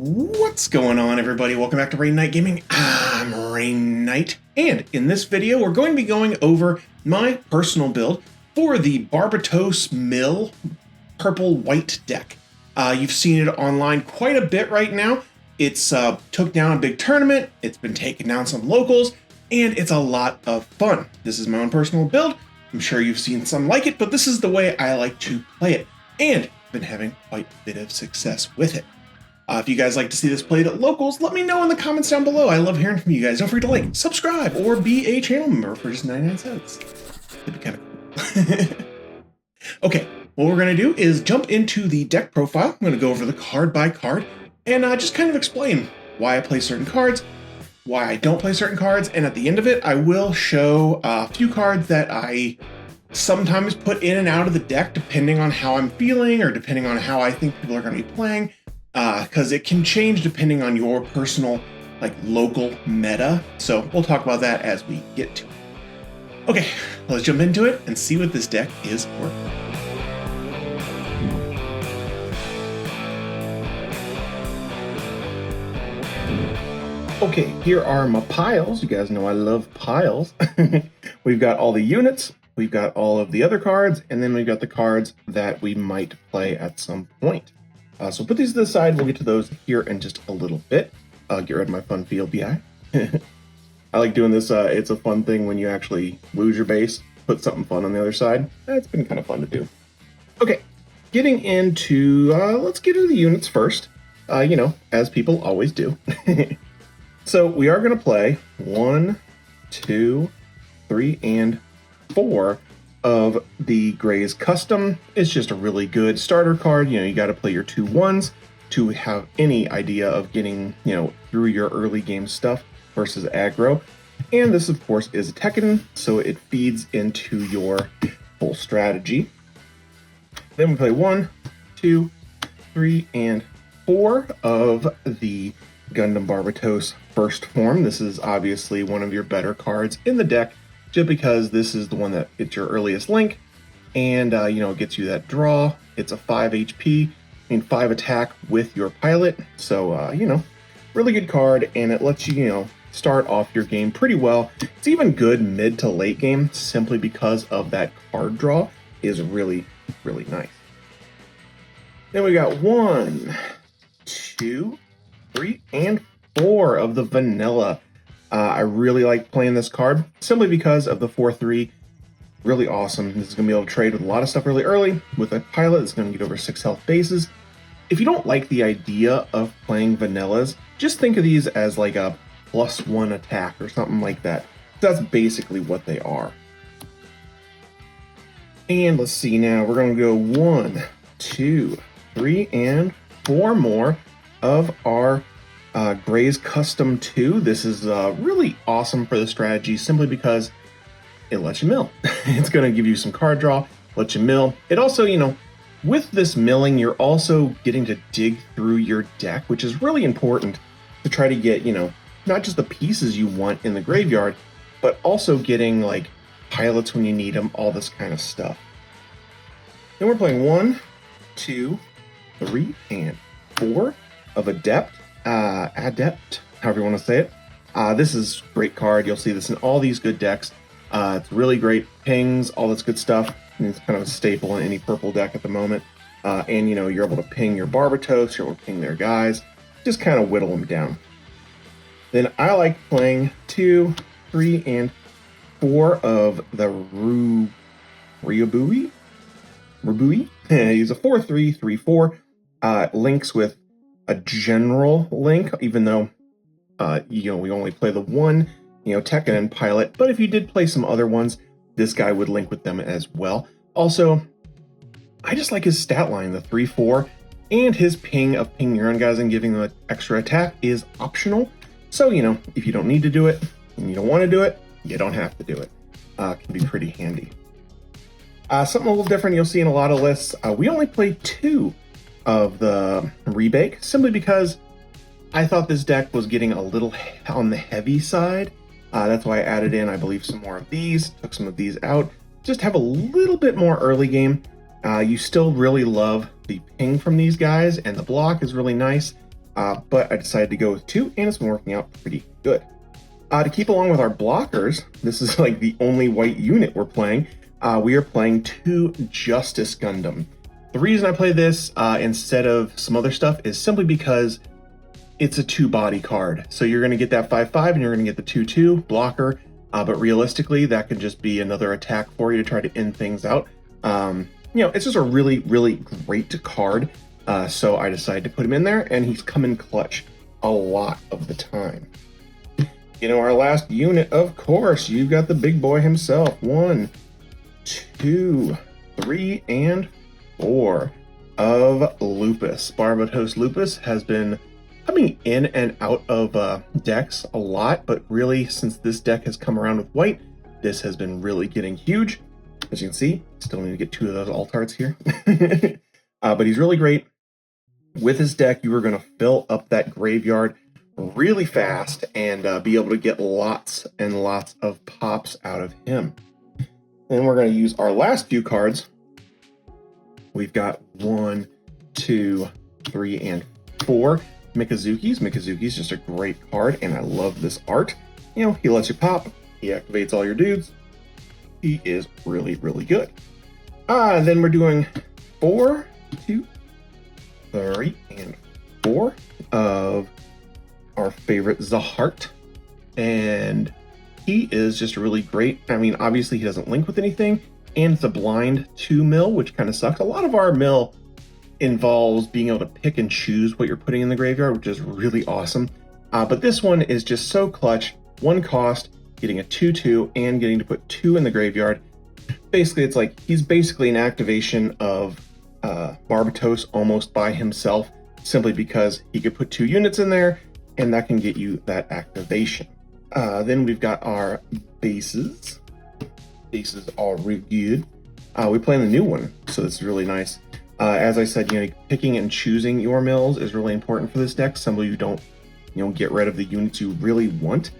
What's going on, everybody? Welcome back to Rainnite Gaming. I'm Rainnite, and in this video we're going to be going over my personal build for the Barbatos Mill purple-white deck. You've seen it online quite a bit right now. It's took down a big tournament, it's been taking down some locals, and it's a lot of fun. This is my own personal build. I'm sure you've seen some like it, but this is the way I like to play it, and I've been having quite a bit of success with it. If you guys like to see this played at locals, let me know in the comments down below. I love hearing from you guys. Don't forget to like, subscribe, or be a channel member for just 99 cents. It'd be kind of cool. Okay, what we're going to do is jump into the deck profile. I'm going to go over the card by card and just kind of explain why I play certain cards, why I don't play certain cards, and at the end of it, I will show a few cards that I sometimes put in and out of the deck depending on how I'm feeling or depending on how I think people are going to be playing. Because it can change depending on your personal, local meta. So we'll talk about that as we get to it. Okay, let's jump into it and see what this deck is for. Okay, here are my piles. You guys know I love piles. We've got all the units, we've got all of the other cards, and then we've got the cards that we might play at some point. So put these to the side, we'll get to those here in just a little bit. Get rid of my fun field BI. I like doing this, it's a fun thing when you actually lose your base, put something fun on the other side. It's been kind of fun to do. Okay, getting into, let's get into the units first, as people always do. So we are going to play 1, 2, 3, and 4 of the Gray's Custom. It's just a really good starter card. You got to play your 2 1s to have any idea of getting, through your early game stuff versus aggro. And this, of course, is a Tekken, so it feeds into your full strategy. Then we play 1, 2, 3, and 4 of the Gundam Barbatos First Form. This is obviously one of your better cards in the deck, just because this is the one that gets your earliest link, and it gets you that draw. It's a 5 HP and 5 attack with your pilot, so really good card, and it lets you start off your game pretty well. It's even good mid to late game, simply because of that card draw is really nice. Then we got 1, 2, 3, and 4 of the vanilla. I really like playing this card simply because of the 4/3. Really awesome. This is going to be able to trade with a lot of stuff really early. With a pilot, it's going to get over 6 health bases. If you don't like the idea of playing vanillas, just think of these as like a +1 attack or something like that. That's basically what they are. And let's see now. We're going to go 1, 2, 3, and 4 more of our Gray's Custom 2. This is really awesome for the strategy simply because it lets you mill. It's going to give you some card draw, let you mill. It also, with this milling, you're also getting to dig through your deck, which is really important to try to get, not just the pieces you want in the graveyard, but also getting pilots when you need them, all this kind of stuff. Then we're playing 1, 2, 3, and 4 of Adept, however you want to say it. This is a great card. You'll see this in all these good decks. It's really great. Pings, all this good stuff. And it's kind of a staple in any purple deck at the moment. And you're able to ping your Barbatos, you're able to ping their guys, just kind of whittle them down. Then I like playing 2, 3, and 4 of the Ryubui. He's a 4/3, 3/4. Links with a general link, even though we only play the one Tekken and pilot, but if you did play some other ones, this guy would link with them as well. Also, I just like his stat line, the 3/4, and his ping of pinging your own guys and giving them an extra attack is optional. So if you don't need to do it and you don't want to do it, you don't have to do it. Can be pretty handy. Something a little different you'll see in a lot of lists. We only play 2 of the Rebake, simply because I thought this deck was getting a little on the heavy side. That's why I added in, I believe, some more of these, took some of these out, just have a little bit more early game. You still really love the ping from these guys, and the block is really nice. but I decided to go with 2, and it's been working out pretty good. To keep along with our blockers, this is like the only white unit we're playing. We are playing 2 Justice Gundam. The reason I play this instead of some other stuff is simply because it's a 2-body card. So you're going to get that 5/5 and you're going to get the 2/2 blocker, but realistically that could just be another attack for you to try to end things out. It's just a really, really great card. So I decided to put him in there, and he's come in clutch a lot of the time. Our last unit, of course, you've got the big boy himself. 1, 2, 3, and 4 of Lupus. Barbatos Lupus has been coming in and out of decks a lot, but really since this deck has come around with white, this has been really getting huge. As you can see, still need to get 2 of those altards here. But he's really great. With his deck, you are going to fill up that graveyard really fast and be able to get lots and lots of pops out of him. Then we're going to use our last few cards. We've got 1, 2, 3, and 4 Mikazuki's. Mikazuki's just a great card, and I love this art. He lets you pop. He activates all your dudes. He is really, really good. Then we're doing 4, 2, 3, and 4 of our favorite Zahart. And he is just really great. I mean, obviously he doesn't link with anything, and it's a blind 2 mill, which kind of sucks. A lot of our mill involves being able to pick and choose what you're putting in the graveyard, which is really awesome. But this one is just so clutch. 1 cost, getting a 2/2, and getting to put 2 in the graveyard. Basically, it's like he's basically an activation of Barbatos almost by himself, simply because he could put 2 units in there, and that can get you that activation. Then we've got our bases. Bases are really good. We play in the new one, so this is really nice. As I said, picking and choosing your mills is really important for this deck. Some of you don't, get rid of the units you really want.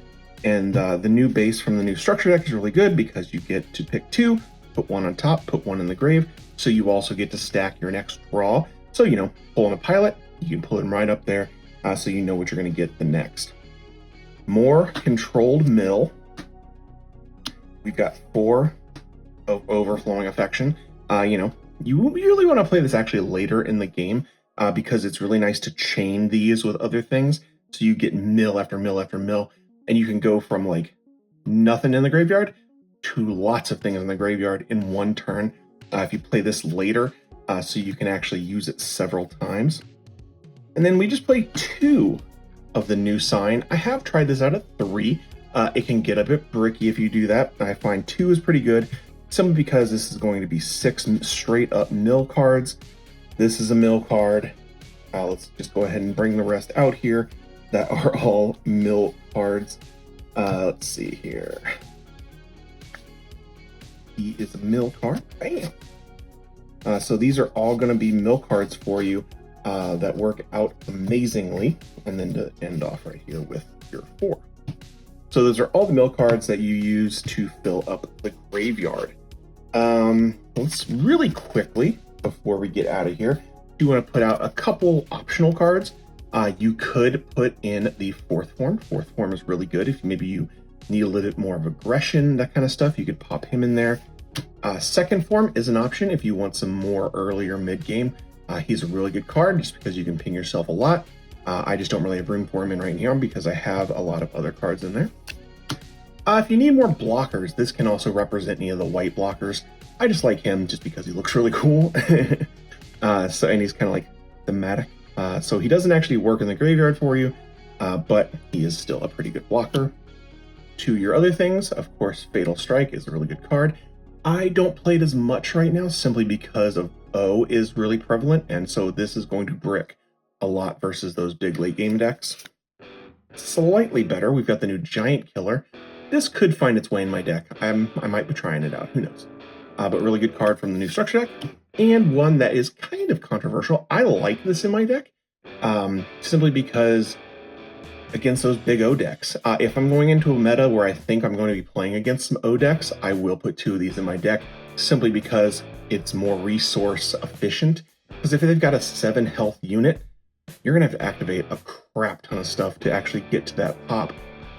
And the new base from the new structure deck is really good because you get to pick 2, put 1 on top, put 1 in the grave. So you also get to stack your next draw. So, pulling a pilot, you can pull him right up there, so you know what you're going to get the next. More controlled mill. We've got 4 of overflowing affection. You really want to play this actually later in the game because it's really nice to chain these with other things. So you get mill after mill after mill, and you can go from like nothing in the graveyard to lots of things in the graveyard in 1 turn if you play this later, so you can actually use it several times. And then we just play 2 of the new sign. I have tried this out at 3. It can get a bit bricky if you do that. I find 2 is pretty good, simply because this is going to be 6 straight up mill cards. This is a mill card. Let's just go ahead and bring the rest out here that are all mill cards. Let's see here. He is a mill card. Bam! So these are all going to be mill cards for you that work out amazingly. And then to end off right here with your 4. So those are all the mill cards that you use to fill up the graveyard. Let's really quickly, before we get out of here, you want to put out a couple optional cards. You could put in the 4th form. 4th form is really good if maybe you need a little bit more of aggression, that kind of stuff. You could pop him in there. 2nd form is an option if you want some more earlier mid-game. He's a really good card just because you can ping yourself a lot. I just don't really have room for him in right now because I have a lot of other cards in there. If you need more blockers, this can also represent any of the white blockers. I just like him just because he looks really cool. And he's kind of like thematic. So he doesn't actually work in the graveyard for you, but he is still a pretty good blocker. To your other things, of course, Fatal Strike is a really good card. I don't play it as much right now simply because of O is really prevalent, and so this is going to brick a lot versus those big late game decks. Slightly better, we've got the new Giant Killer. This could find its way in my deck. I might be trying it out, who knows. But really good card from the new structure deck, and one that is kind of controversial. I like this in my deck, simply because against those big O decks. If I'm going into a meta where I think I'm going to be playing against some O decks, I will put 2 of these in my deck, simply because it's more resource efficient. Because if they've got a 7 health unit, you're going to have to activate a crap ton of stuff to actually get to that pop.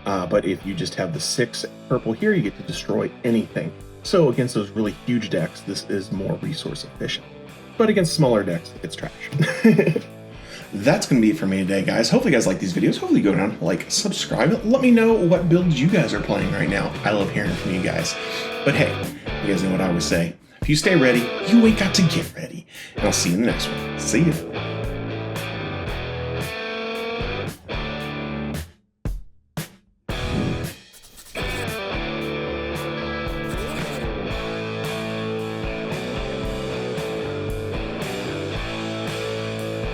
But if you just have the 6 purple here, you get to destroy anything. So against those really huge decks, this is more resource efficient. But against smaller decks, it's trash. That's going to be it for me today, guys. Hopefully you guys like these videos. Hopefully you go down, like, subscribe. Let me know what builds you guys are playing right now. I love hearing from you guys. But hey, you guys know what I always say. If you stay ready, you ain't got to get ready. And I'll see you in the next one. See ya.